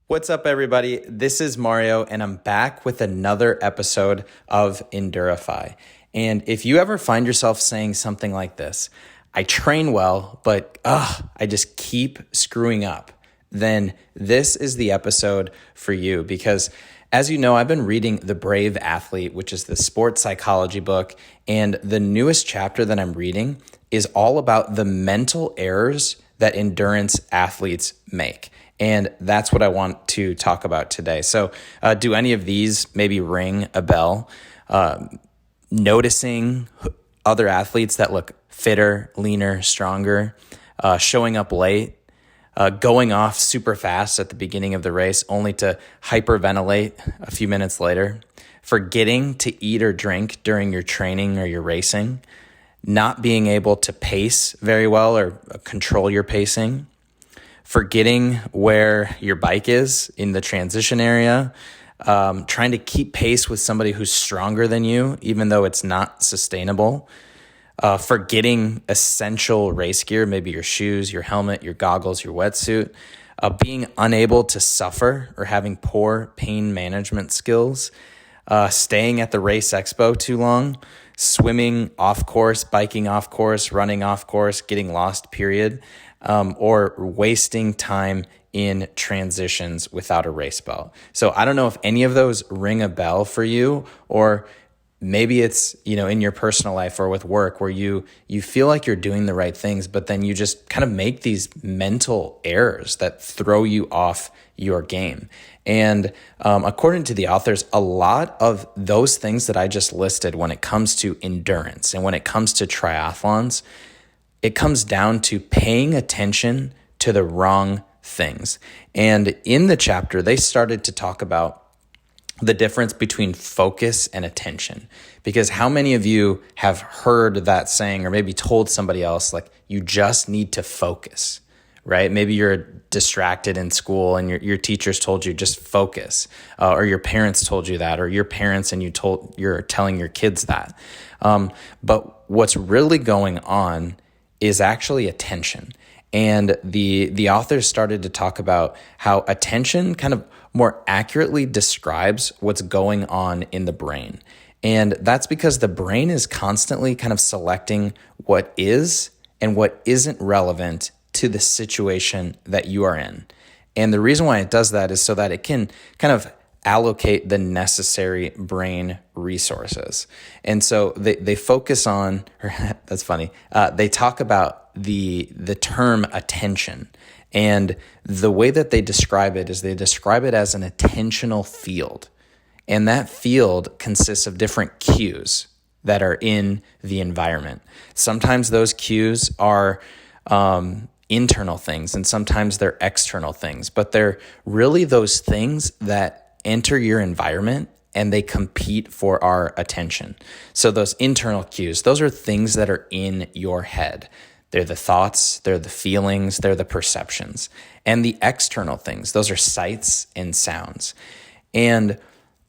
What's up, everybody? This is Mario, and I'm back with another episode of Endurify. And if you ever find yourself saying something like this, I train well, but I just keep screwing up, then this is the episode for you. Because as you know, I've been reading The Brave Athlete, which is the sports psychology book. And the newest chapter that I'm reading is all about the mental errors that endurance athletes make. And that's what I want to talk about today. So do any of these maybe ring a bell? Noticing other athletes that look fitter, leaner, stronger, showing up late, going off super fast at the beginning of the race only to hyperventilate a few minutes later, forgetting to eat or drink during your training or your racing, not being able to pace very well or control your pacing, forgetting where your bike is in the transition area, trying to keep pace with somebody who's stronger than you, even though it's not sustainable, forgetting essential race gear, maybe your shoes, your helmet, your goggles, your wetsuit, being unable to suffer or having poor pain management skills, staying at the race expo too long, swimming off course, biking off course, running off course, getting lost, period, or wasting time in transitions without a race belt. So I don't know if any of those ring a bell for you, or maybe it's, in your personal life or with work where you feel like you're doing the right things, but then you just kind of make these mental errors that throw you off your game. And according to the authors, a lot of those things that I just listed when it comes to endurance and when it comes to triathlons, it comes down to paying attention to the wrong things. And in the chapter, they started to talk about the difference between focus and attention. Because how many of you have heard that saying, or maybe told somebody else, like, you just need to focus, right? Maybe you're distracted in school and your teachers told you just focus, or your parents told you that, or your parents and you're telling your kids that. But what's really going on is actually attention. And the authors started to talk about how attention kind of more accurately describes what's going on in the brain. And that's because the brain is constantly kind of selecting what is and what isn't relevant to the situation that you are in. And the reason why it does that is so that it can kind of allocate the necessary brain resources. And so they focus on, that's funny, they talk about the term attention. And the way that they describe it is they describe it as an attentional field. And that field consists of different cues that are in the environment. Sometimes those cues are internal things, and sometimes they're external things, but they're really those things that enter your environment and they compete for our attention. So those internal cues, those are things that are in your head. They're the thoughts, they're the feelings, they're the perceptions. And the external things, those are sights and sounds. And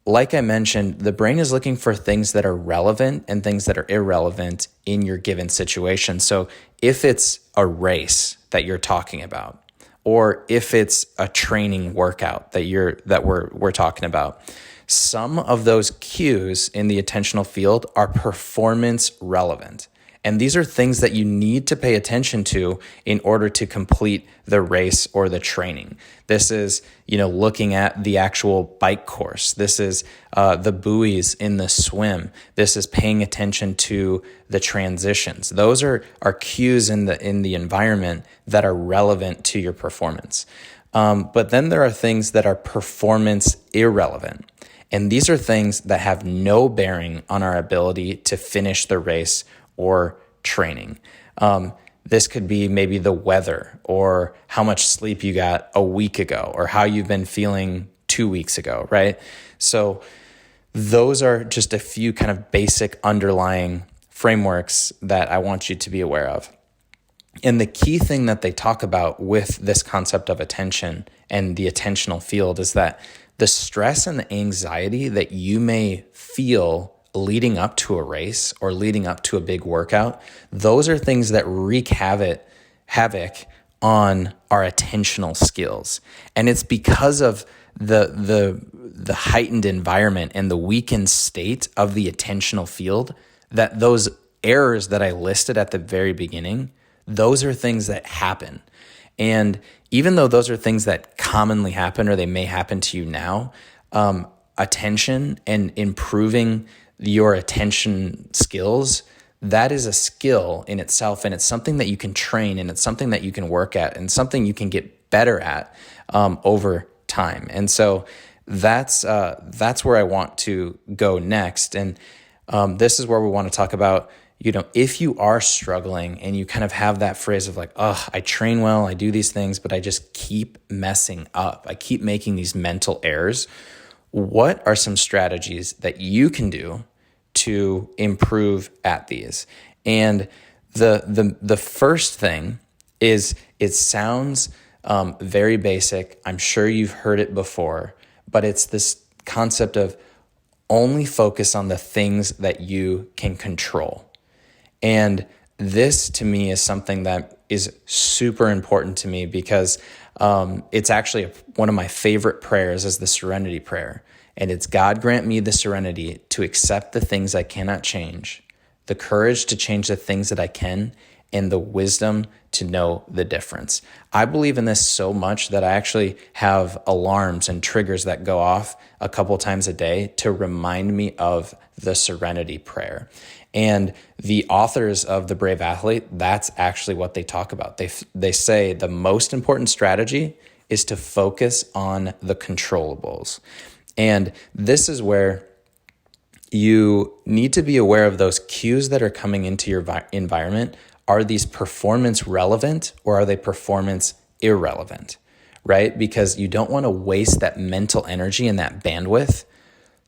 like I mentioned, the brain is looking for things that are relevant and things that are irrelevant in your given situation. So if it's a race that you're talking about, or if it's a training workout that we're talking about, some of those cues in the attentional field are performance relevant. And these are things that you need to pay attention to in order to complete the race or the training. This is, looking at the actual bike course. This is the buoys in the swim. This is paying attention to the transitions. Those are cues in the environment that are relevant to your performance. But then there are things that are performance irrelevant. And these are things that have no bearing on our ability to finish the race or training. This could be maybe the weather, or how much sleep you got a week ago, or how you've been feeling 2 weeks ago, right? So those are just a few kind of basic underlying frameworks that I want you to be aware of. And the key thing that they talk about with this concept of attention and the attentional field is that the stress and the anxiety that you may feel leading up to a race or leading up to a big workout, those are things that wreak havoc on our attentional skills. And it's because of the heightened environment and the weakened state of the attentional field that those errors that I listed at the very beginning, those are things that happen. And even though those are things that commonly happen or they may happen to you now, attention and improving your attention skills, that is a skill in itself, and it's something that you can train, and it's something that you can work at, and something you can get better at over time. And so that's where I want to go next. And this is where we want to talk about, if you are struggling and you kind of have that phrase of like, oh, I train well, I do these things, but I just keep messing up. I keep making these mental errors. What are some strategies that you can do to improve at these? And the first thing is, it sounds very basic. I'm sure you've heard it before, but it's this concept of only focus on the things that you can control. And this to me is something that is super important to me because it's actually one of my favorite prayers is the Serenity Prayer. And it's, God grant me the serenity to accept the things I cannot change, the courage to change the things that I can, and the wisdom to know the difference. I believe in this so much that I actually have alarms and triggers that go off a couple times a day to remind me of the Serenity Prayer. And the authors of The Brave Athlete, that's actually what they talk about. They say the most important strategy is to focus on the controllables. And this is where you need to be aware of those cues that are coming into your environment. Are these performance relevant or are they performance irrelevant, right? Because you don't want to waste that mental energy and that bandwidth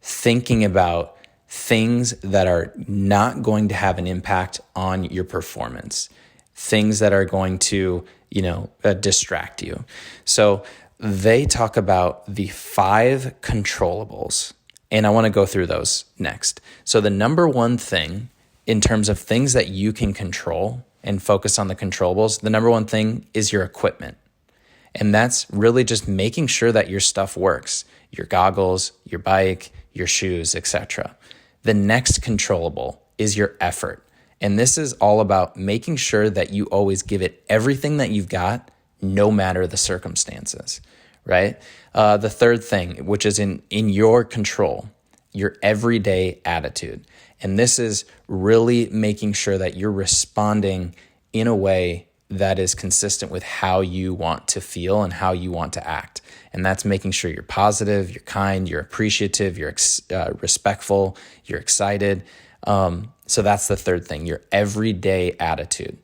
thinking about things that are not going to have an impact on your performance, things that are going to, distract you. So they talk about the 5 controllables, and I want to go through those next. So the number one thing in terms of things that you can control and focus on the controllables, the number one thing is your equipment. And that's really just making sure that your stuff works, your goggles, your bike, your shoes, etc. The next controllable is your effort. And this is all about making sure that you always give it everything that you've got, no matter the circumstances, right? The third thing, which is in your control, your everyday attitude. And this is really making sure that you're responding in a way that is consistent with how you want to feel and how you want to act. And that's making sure you're positive, you're kind, you're appreciative, you're respectful, you're excited. So that's the third thing, your everyday attitude.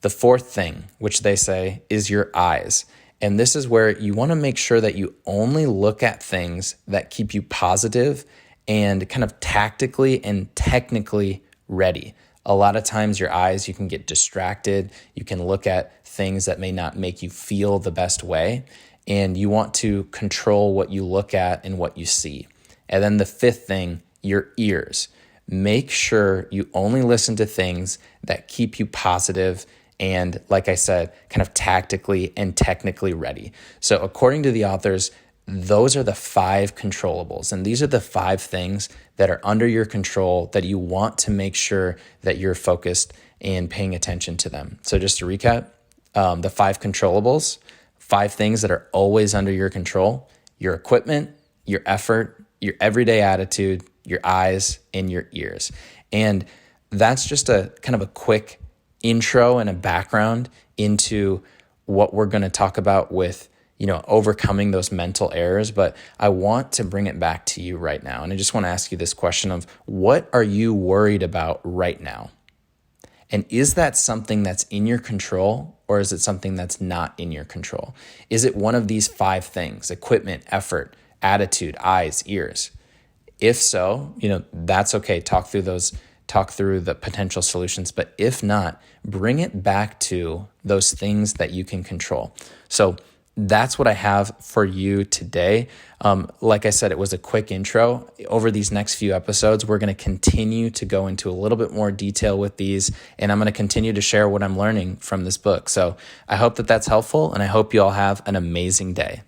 The fourth thing, which they say, is your eyes. And this is where you want to make sure that you only look at things that keep you positive and kind of tactically and technically ready. A lot of times your eyes, you can get distracted. You can look at things that may not make you feel the best way. And you want to control what you look at and what you see. And then the fifth thing, your ears. Make sure you only listen to things that keep you positive and, like I said, kind of tactically and technically ready. So according to the authors, those are the 5 controllables. And these are the 5 things that are under your control that you want to make sure that you're focused and paying attention to them. So just to recap, the 5 controllables, 5 things that are always under your control: your equipment, your effort, your everyday attitude, your eyes, and your ears. And that's just a kind of a quick intro and a background into what we're going to talk about with, overcoming those mental errors. But I want to bring it back to you right now. And I just want to ask you this question of, what are you worried about right now? And is that something that's in your control, or is it something that's not in your control? Is it one of these 5 things: equipment, effort, attitude, eyes, ears? If so, that's okay. Talk through the potential solutions. But if not, bring it back to those things that you can control. So that's what I have for you today. Like I said, it was a quick intro. Over these next few episodes, we're going to continue to go into a little bit more detail with these, and I'm going to continue to share what I'm learning from this book. So I hope that that's helpful, and I hope you all have an amazing day.